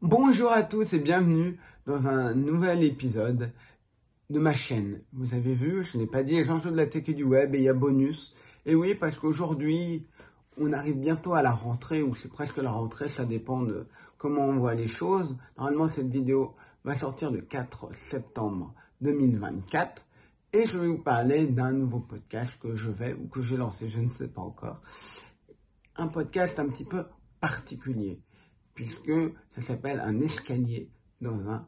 Bonjour à tous et bienvenue dans un nouvel épisode de ma chaîne. Vous avez vu, je n'ai pas dit les enjeux de la tech et du web et il y a bonus. Et oui, parce qu'aujourd'hui, on arrive bientôt à la rentrée, ou c'est presque la rentrée, ça dépend de comment on voit les choses. Normalement, cette vidéo va sortir le 4 septembre 2024. Et je vais vous parler d'un nouveau podcast que je vais, ou que j'ai lancé, je ne sais pas encore. Un podcast un petit peu particulier, puisque ça s'appelle un escalier dans un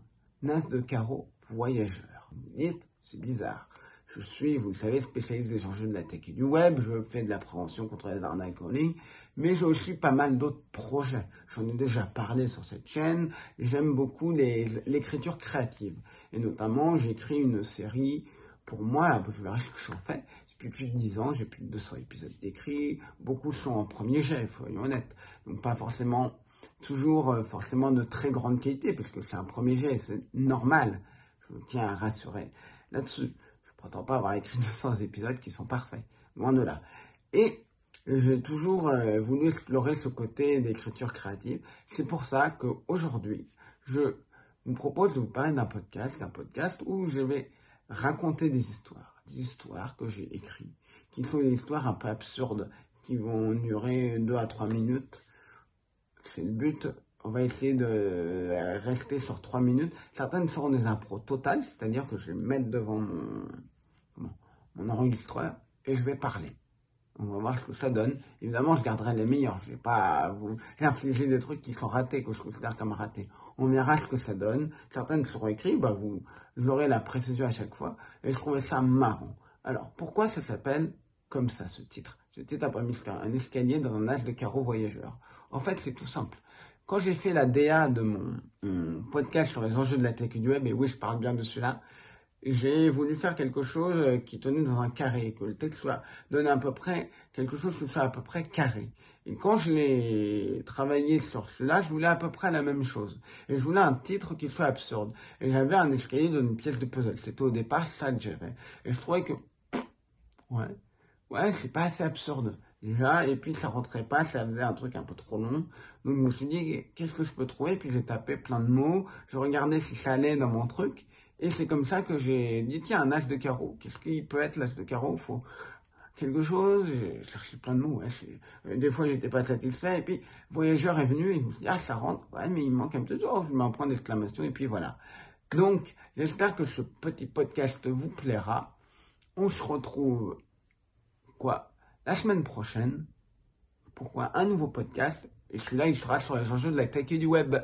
as de carreau voyageur. Vous dites, c'est bizarre. Je suis, vous le savez, spécialiste des enjeux de la tech et du web, je fais de la prévention contre les arnaques en ligne, mais j'ai aussi pas mal d'autres projets. J'en ai déjà parlé sur cette chaîne, j'aime beaucoup l'écriture créative. Et notamment, j'écris une série, pour moi, je verrai ce que j'en fais. Depuis plus de 10 ans, j'ai plus de 200 épisodes d'écrits, beaucoup sont en premier jet, soyons honnêtes. Donc pas forcément toujours forcément de très grande qualité, parce que c'est un premier jet, c'est normal. Je tiens à rassurer là-dessus. Je ne prétends pas avoir écrit 200 épisodes qui sont parfaits, loin de là. Et j'ai toujours voulu explorer ce côté d'écriture créative. C'est pour ça qu'aujourd'hui, je vous propose de vous parler d'un podcast où je vais raconter des histoires que j'ai écrites, qui sont des histoires un peu absurdes, qui vont durer 2 à 3 minutes. C'est le but. On va essayer de rester sur 3 minutes. Certaines seront des impros totales, c'est-à-dire que je vais me mettre devant mon enregistreur et je vais parler. On va voir ce que ça donne. Évidemment, je garderai les meilleurs. Je ne vais pas vous infliger des trucs qui sont ratés, que je considère comme ratés. On verra ce que ça donne. Certaines seront écrites, vous aurez la précision à chaque fois. Et je trouvais ça marrant. Alors, pourquoi ça s'appelle comme ça, ce titre? Ce titre a permis un escalier dans un as de carreau voyageur. En fait, c'est tout simple. Quand j'ai fait la DA de mon podcast sur les enjeux de la tech et du web, et oui, je parle bien de celui-là, j'ai voulu faire quelque chose qui tenait dans un carré, que le texte soit donné à peu près, quelque chose qui soit à peu près carré. Et quand je l'ai travaillé sur cela, je voulais à peu près la même chose. Et je voulais un titre qui soit absurde. Et j'avais un escalier dans une pièce de puzzle. C'était au départ ça que j'avais. Et je trouvais que, ouais, c'est pas assez absurde. Déjà, et puis ça rentrait pas, ça faisait un truc un peu trop long. Donc je me suis dit, qu'est-ce que je peux trouver? Puis j'ai tapé plein de mots, je regardais si ça allait dans mon truc. Et c'est comme ça que j'ai dit, tiens, un as de carreau. Qu'est-ce qu'il peut être l'as de carreau? Faut quelque chose. J'ai cherché plein de mots. Des fois, j'étais pas satisfait. Et puis, voyageur est venu et je me suis dit, ah, ça rentre. Ouais, mais il manque un petit chose. Je mets un point d'exclamation et puis voilà. Donc, j'espère que ce petit podcast vous plaira. On se retrouve, la semaine prochaine. Pourquoi un nouveau podcast? Et celui-là, il sera sur les enjeux de la tech et du web.